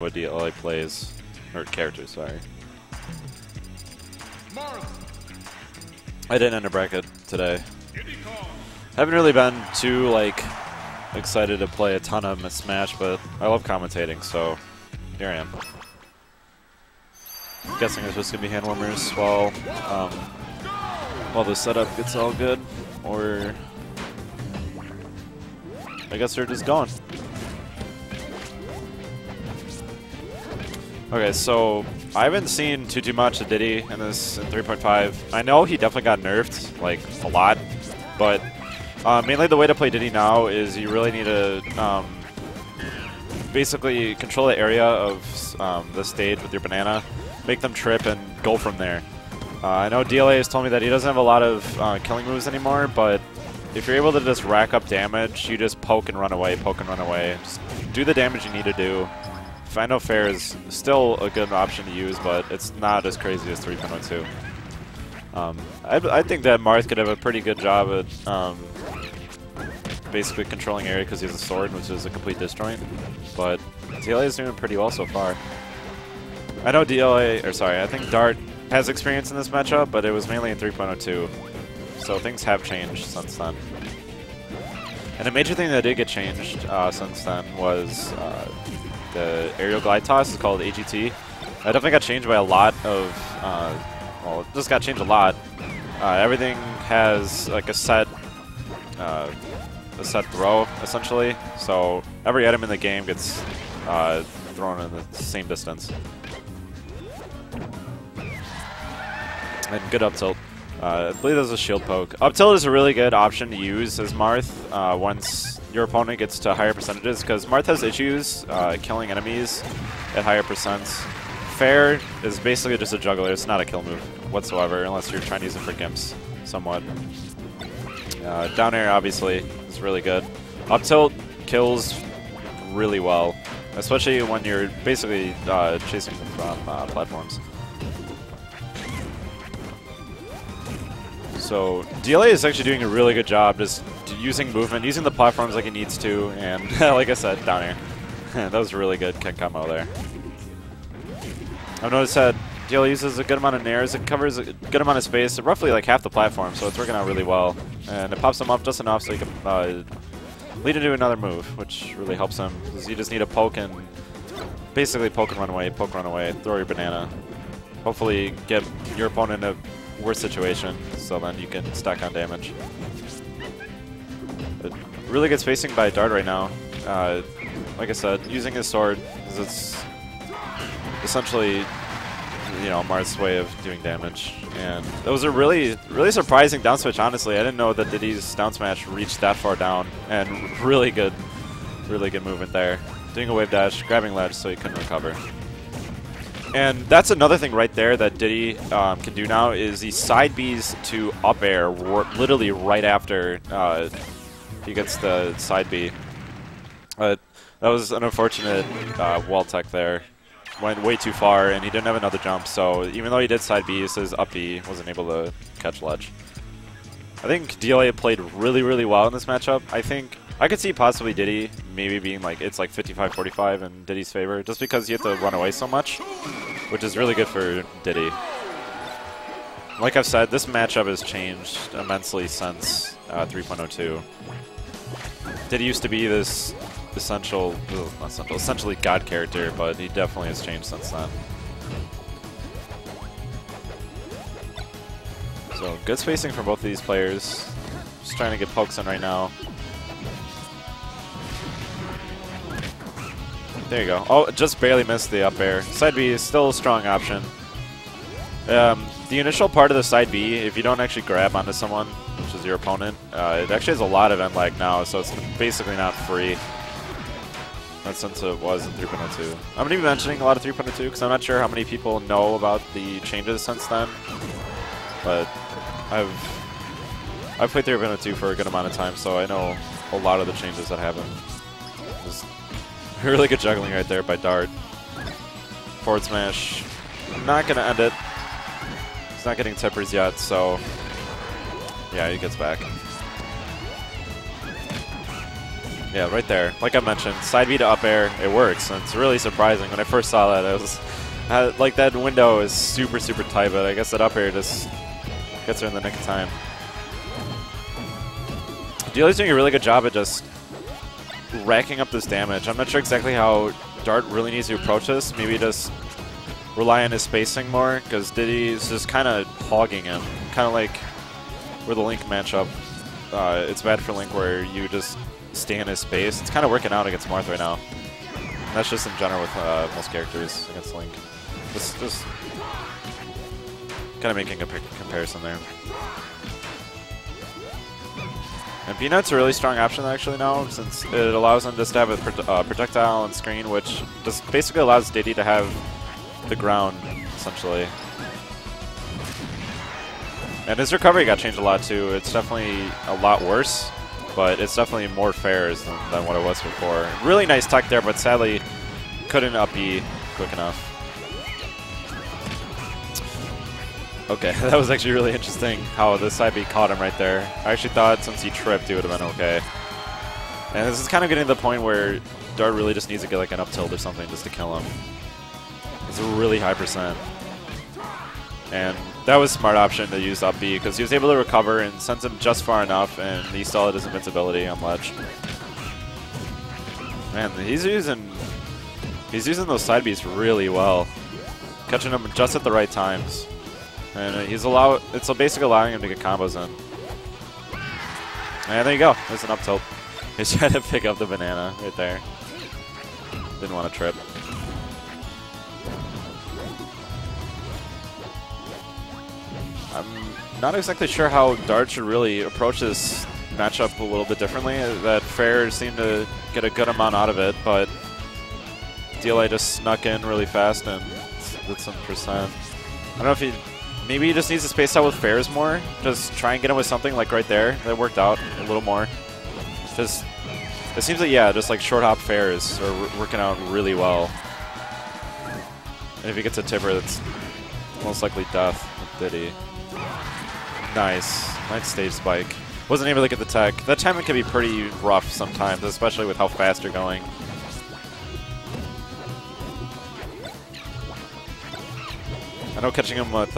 what DLA plays, or characters, sorry. Marth. I didn't enter bracket today. Haven't really been too, like, excited to play a ton of Smash, but I love commentating, so here I am. I'm guessing it's just going to be hand warmers while the setup gets all good, or I guess they're just going. Okay, so I haven't seen too much of Diddy in this in 3.5. I know he definitely got nerfed, like, a lot, but mainly the way to play Diddy now is you really need to basically control the area of the stage with your banana, make them trip, and go from there. I know DLA has told me that he doesn't have a lot of killing moves anymore, but if you're able to just rack up damage, you just poke and run away, poke and run away. Just do the damage you need to do. I know fair is still a good option to use, but it's not as crazy as 3.02. I think that Marth could have a pretty good job at basically controlling area because he has a sword, which is a complete disjoint. But DLA is doing pretty well so far. I know I think Dart has experience in this matchup, but it was mainly in 3.02. So things have changed since then. And a major thing that did get changed since then was the aerial glide toss is called AGT. That definitely got changed by a lot of, well, it just got changed a lot. Everything has like a set throw, essentially. So every item in the game gets thrown in the same distance. And good up tilt. I believe there's a shield poke. Up tilt is a really good option to use as Marth once your opponent gets to higher percentages, because Marth has issues killing enemies at higher percents. Fair is basically just a juggler. It's not a kill move whatsoever, unless you're trying to use it for gimps somewhat. Down air, obviously, is really good. Up tilt kills really well, especially when you're basically chasing from platforms. So DLA is actually doing a really good job just using movement, using the platforms like he needs to, and like I said, down air. That was a really good kick combo there. I've noticed that DLA uses a good amount of nairs. It covers a good amount of space, roughly like half the platform, so it's working out really well. And it pops them up just enough so you can lead into another move, which really helps him, because you just need to poke and basically poke and run away, throw your banana. Hopefully get your opponent in a worse situation, so then you can stack on damage. But really good spacing by Dart right now. Like I said, using his sword, because it's essentially, you know, Marth's way of doing damage. And that was a really surprising down switch, honestly. I didn't know that Diddy's down smash reached that far down, and really good movement there. Doing a wave dash, grabbing ledge so he couldn't recover. And that's another thing right there that Diddy can do now, is he side Bs to up air literally right after he gets the side B. That was an unfortunate wall tech there. Went way too far, and he didn't have another jump, so even though he did side B, his up B wasn't able to catch ledge. I think DLA played really well in this matchup. I think I could see possibly Diddy maybe being like, it's like 55-45 in Diddy's favor, just because you have to run away so much, which is really good for Diddy. Like I've said, this matchup has changed immensely since 3.02. Diddy used to be this essentially god character, but he definitely has changed since then. So good spacing from both of these players. Just trying to get pokes in right now. There you go. Oh, just barely missed the up air. Side B is still a strong option. The initial part of the side B, if you don't actually grab onto someone, which is your opponent, it actually has a lot of end lag now, so it's basically not free. Since it was in 3.02. I'm going to be mentioning a lot of 3.02 because I'm not sure how many people know about the changes since then. But I've played 3.02 for a good amount of time, so I know a lot of the changes that happened. Just really good juggling right there by Dart. Forward smash. I'm not going to end it. He's not getting tippers yet, so yeah, he gets back. Yeah, right there. Like I mentioned, side B to up air, it works. And it's really surprising. When I first saw that, it was like that window is super, super tight, but I guess that up air just gets her in the nick of time. DLA's doing a really good job at just racking up this damage. I'm not sure exactly how Dart really needs to approach this. Maybe just rely on his spacing more, because Diddy is just kind of hogging him. Kind of like with the Link matchup. It's bad for Link where you just stay in his space. It's kind of working out against Marth right now. And that's just in general with most characters against Link. Just kind of making a comparison there. And Peanut's a really strong option actually now, since it allows him just to have a projectile on screen, which just basically allows Diddy to have the ground, essentially. And his recovery got changed a lot too. It's definitely a lot worse, but it's definitely more fair than what it was before. Really nice tech there, but sadly couldn't up B quick enough. Okay, that was actually really interesting how the side B caught him right there. I actually thought since he tripped, he would have been okay. And this is kind of getting to the point where Dart really just needs to get like an up tilt or something just to kill him. It's a really high %. And that was a smart option to use up B because he was able to recover and sends him just far enough, and he still had his invincibility on ledge. Man, he's using those side Bs really well, catching them just at the right times. And it's basically allowing him to get combos in. And there you go. There's an up tilt. He's trying to pick up the banana right there. Didn't want to trip. I'm not exactly sure how Dart should really approach this matchup a little bit differently. That Fair seemed to get a good amount out of it, but DLA just snuck in really fast and did some percent. I don't know if maybe he just needs to space out with Fairs more. Just try and get him with something like right there. That worked out a little more. Just, it seems like, yeah, just like short hop Fairs are working out really well. And if he gets a tipper, that's most likely death with Diddy. Nice. Nice stage spike. Wasn't able to get the tech. That timing can be pretty rough sometimes, especially with how fast you're going. I know catching him with,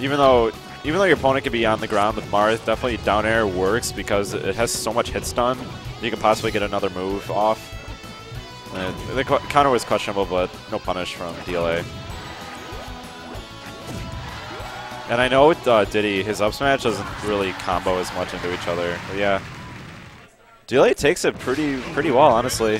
even though your opponent could be on the ground with Marth, definitely down air works because it has so much hit stun. You can possibly get another move off. And the counter was questionable, but no punish from DLA. And I know with Diddy, his up smash doesn't really combo as much into each other. But yeah, DLA takes it pretty well, honestly.